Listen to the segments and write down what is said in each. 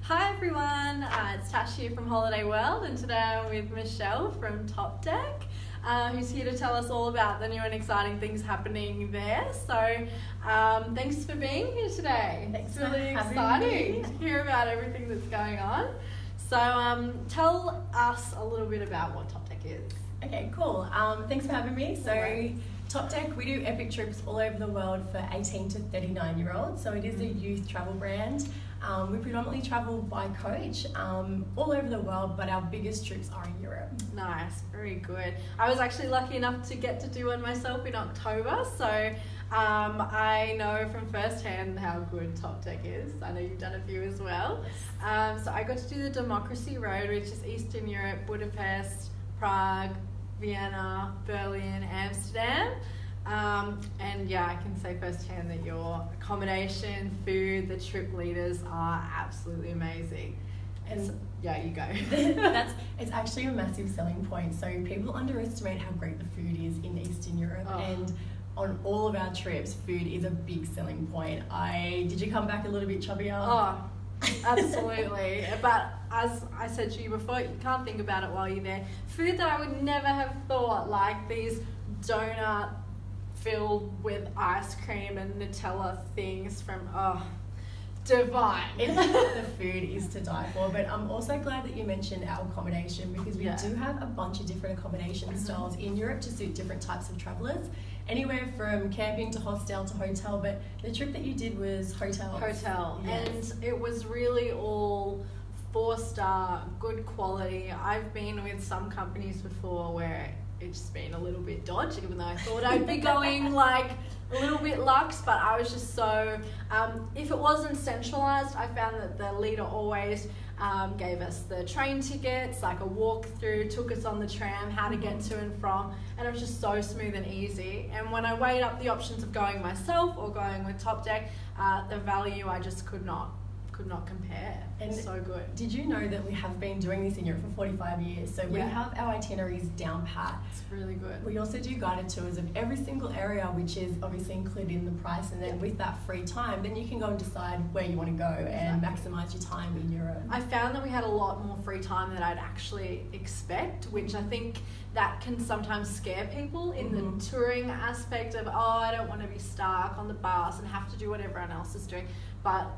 Hi everyone, it's Tash here from Holiday World, and today I'm with Michelle from Topdeck, who's here to tell us all about the new and exciting things happening there. So thanks for being here today. Thanks it's for really having exciting me. to hear about everything that's going on. So tell us a little bit about what Topdeck is. Okay, cool. Thanks for having me. So Alright. Topdeck, we do epic trips all over the world for 18 to 39-year-olds. So it is a youth travel brand. We predominantly travel by coach all over the world, but our biggest trips are in Europe. Nice, very good. I was actually lucky enough to get to do one myself in October, so I know from first hand how good Topdeck is. I know you've done a few as well. So I got to do the Democracy Road, which is Eastern Europe, Budapest, Prague, Vienna, Berlin, Amsterdam. And yeah, I can say firsthand that your accommodation, food, the trip leaders are absolutely amazing. And so, yeah, you go. It's actually a massive selling point. So people underestimate how great the food is in Eastern Europe, and on all of our trips, food is a big selling point. Did you come back a little bit chubbier? Oh, absolutely. But as I said to you before, you can't think about it while you're there. Food that I would never have thought, like these donut filled with ice cream and Nutella things from, divine. The food is to die for, but I'm also glad that you mentioned our accommodation, because we do have a bunch of different accommodation styles in Europe to suit different types of travellers, anywhere from camping to hostel to hotel. But the trip that you did was hotel. Yes. And it was really all 4-star, good quality. I've been with some companies before where it's just been a little bit dodgy, even though I thought I'd be going like a little bit luxe, but I was just so, if it wasn't centralised, I found that the leader always gave us the train tickets, like a walkthrough, took us on the tram, how to get to and from, and it was just so smooth and easy. And when I weighed up the options of going myself or going with Topdeck, the value I just could not compare. And so good. Did you know that we have been doing this in Europe for 45 years? So we have our itineraries down pat. It's really good. We also do guided tours of every single area, which is obviously included in the price. And then with that free time, then you can go and decide where you want to go and maximise your time in Europe. I found that we had a lot more free time than I'd actually expect, which I think that can sometimes scare people in the touring aspect of, I don't want to be stuck on the bus and have to do what everyone else is doing. But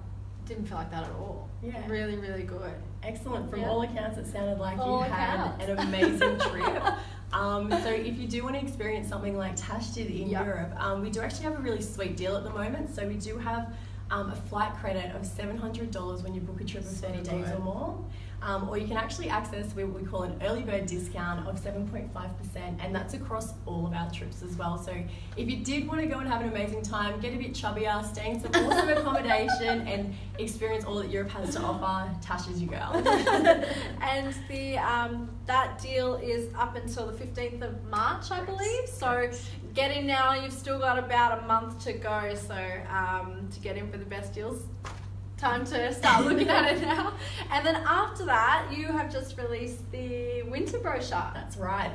didn't feel like that at all. Yeah. Really, really good. Excellent. From all accounts, it sounded like all you had an amazing trip. So if you do want to experience something like Tash did in Europe, we do actually have a really sweet deal at the moment. So we do have a flight credit of $700 when you book a trip of 30 days or more. Or you can actually access what we call an early bird discount of 7.5%, and that's across all of our trips as well. So if you did want to go and have an amazing time, get a bit chubbier, stay in some awesome accommodation and experience all that Europe has to offer, Tash is your girl. And the that deal is up until the 15th of March, I believe. So get in now, you've still got about a month to go, so to get in for the best deals. Time to start looking at it now. And then after that, you have just released the winter brochure. That's right.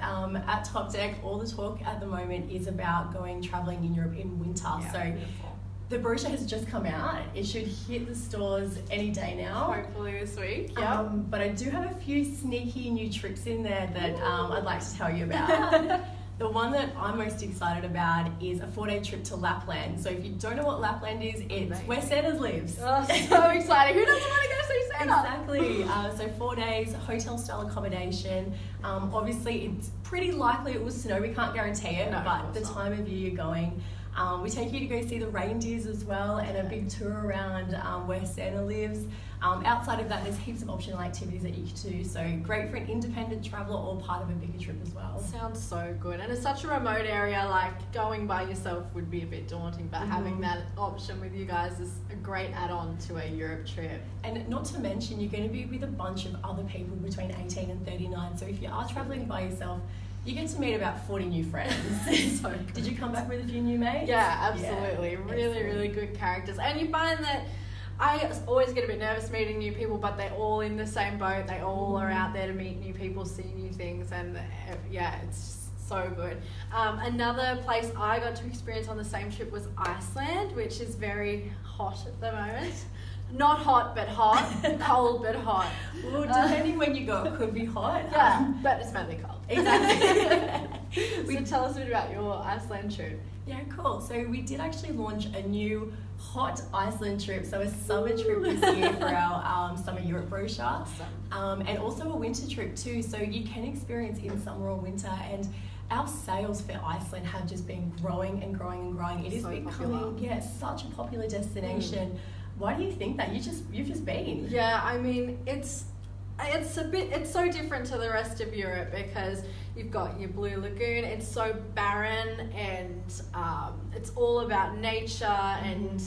At Topdeck, all the talk at the moment is about going travelling in Europe in winter. Yeah, so beautiful. The brochure has just come out. It should hit the stores any day now. Hopefully this week. But I do have a few sneaky new trips in there that I'd like to tell you about. The one that I'm most excited about is a 4-day trip to Lapland. So if you don't know what Lapland is, it's where Santa lives. Oh, so exciting. Who doesn't want to go see Santa? Exactly. So 4 days, hotel-style accommodation. Obviously, it's pretty likely it will snow. We can't guarantee it, but the time of year you're going. We take you to go see the reindeers as well, and a big tour around where Santa lives. Outside of that, there's heaps of optional activities that you can do. So great for an independent traveller or part of a bigger trip as well. Sounds so good. And it's such a remote area, like going by yourself would be a bit daunting, but having that option with you guys is a great add-on to a Europe trip. And not to mention, you're going to be with a bunch of other people between 18 and 39. So if you are travelling by yourself, you get to meet about 40 new friends. So good. Did you come back with a few new mates? Yeah, absolutely. Yeah, really, really good characters. And you find that I always get a bit nervous meeting new people, but they're all in the same boat. They all are out there to meet new people, see new things, and it's just so good. Another place I got to experience on the same trip was Iceland, which is very hot at the moment. Not hot, but hot. Cold, but hot. Well, depending when you go, it could be hot. Yeah, but it's mainly cold. Exactly. So tell us a bit about your Iceland trip. Yeah, cool. So we did actually launch a new hot Iceland trip, so a summer trip this year for our Summer Europe brochure. Awesome. And also a winter trip too, so you can experience in summer or winter. And our sales for Iceland have just been growing and growing and growing. It is So becoming such a popular destination. Why do you think that? You've just been? Yeah, I mean it's so different to the rest of Europe because you've got your Blue Lagoon. It's so barren and it's all about nature and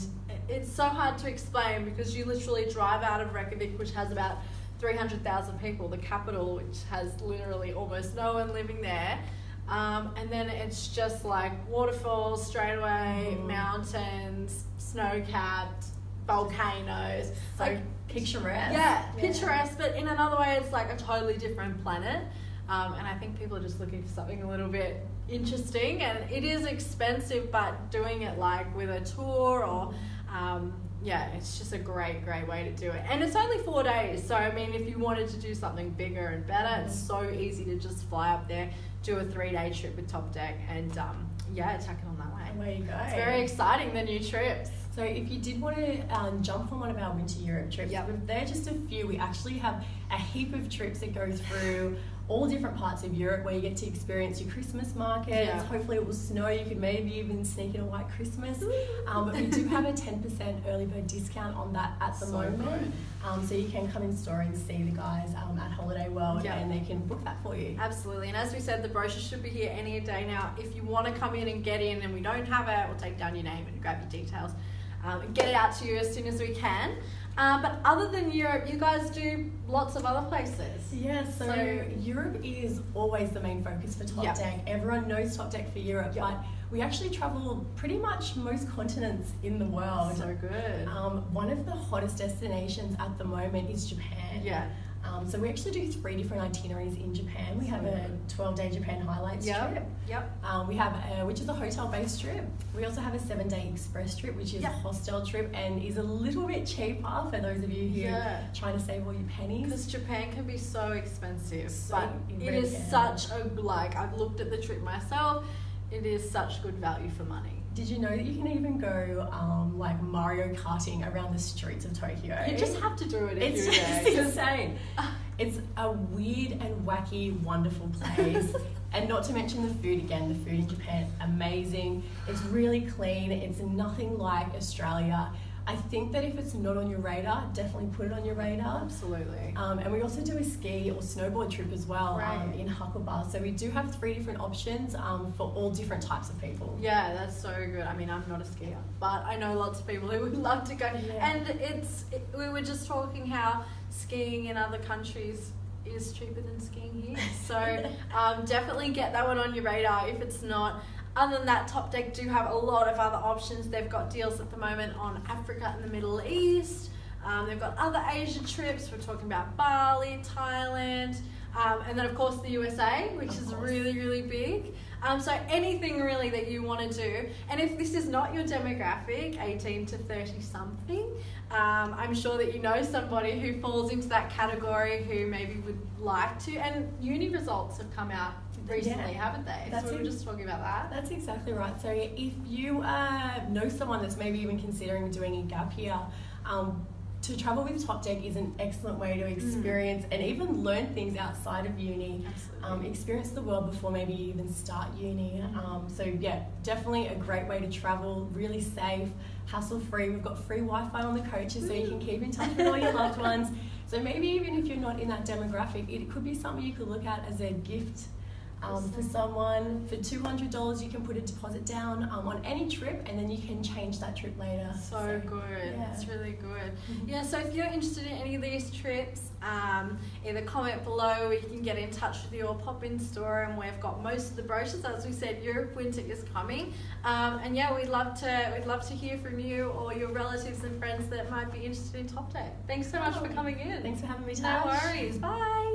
it's so hard to explain because you literally drive out of Reykjavik, which has about 300,000 people, the capital, which has literally almost no one living there. And then it's just like waterfalls straight away, mountains, snow-capped, volcanoes. So like picturesque. Yeah, picturesque, but in another way it's like a totally different planet. And I think people are just looking for something a little bit interesting, and it is expensive, but doing it like with a tour or it's just a great way to do it. And it's only 4 days, so I mean if you wanted to do something bigger and better, it's so easy to just fly up there, do a 3-day trip with Topdeck and chuck it on that way. Away you go. It's very exciting, the new trips. So if you did want to jump on one of our winter Europe trips, they're just a few. We actually have a heap of trips that go through all different parts of Europe where you get to experience your Christmas markets. Yeah. Hopefully it will snow. You could maybe even sneak in a white Christmas. But we do have a 10% early bird discount on that at the moment. So you can come in store and see the guys at Holiday World and they can book that for you. Absolutely. And as we said, the brochure should be here any day now. If you want to come in and get in and we don't have it, we'll take down your name and grab your details. And get it out to you as soon as we can. But other than Europe, you guys do lots of other places. Yeah, so Europe is always the main focus for Topdeck. Everyone knows Topdeck for Europe, but we actually travel pretty much most continents in the world. So good. One of the hottest destinations at the moment is Japan. Yeah. So we actually do 3 different itineraries in Japan. We have a 12-day Japan highlights trip. We have which is a hotel-based trip. We also have a 7-day express trip, which is a hostel trip and is a little bit cheaper for those of you who are trying to save all your pennies. Because Japan can be so expensive, but it really is such a I've looked at the trip myself. It is such good value for money. Did you know that you can even go like Mario Karting around the streets of Tokyo? You just have to do it if it's you're just there. insane. It's a weird and wacky, wonderful place. And not to mention the food again. The food in Japan, amazing. It's really clean. It's nothing like Australia. I think that if it's not on your radar, definitely put it on your radar. Absolutely. And we also do a ski or snowboard trip as well in Hucklebar. So we do have 3 different options for all different types of people. Yeah, that's so good. I mean, I'm not a skier, but I know lots of people who would love to go. Yeah. And we were just talking how skiing in other countries is cheaper than skiing here. So definitely get that one on your radar if it's not. Other than that, Topdeck do have a lot of other options. They've got deals at the moment on Africa and the Middle East. They've got other Asia trips. We're talking about Bali, Thailand, and then of course the USA, which is really, really big. So anything really that you want to do. And if this is not your demographic, 18 to 30 something, I'm sure that you know somebody who falls into that category who maybe would like to. And uni results have come out recently, haven't they? So we were just talking about that. That's exactly right. So if you know someone that's maybe even considering doing a gap year, to travel with Topdeck is an excellent way to experience and even learn things outside of uni. Experience the world before maybe you even start uni. So yeah, definitely a great way to travel, really safe, hassle-free. We've got free Wi-Fi on the coaches so you can keep in touch with all your loved ones. So maybe even if you're not in that demographic, it could be something you could look at as a gift for someone. For $200 you can put a deposit down on any trip and then you can change that trip later. So good. Yeah. It's really good. Yeah, so if you're interested in any of these trips, either comment below or you can get in touch with you or pop in store, and we've got most of the brochures. As we said, Europe winter is coming. And yeah, we'd love to hear from you or your relatives and friends that might be interested in Topdeck. Thanks so much for coming in. Thanks for having me, Tash. No worries. Bye.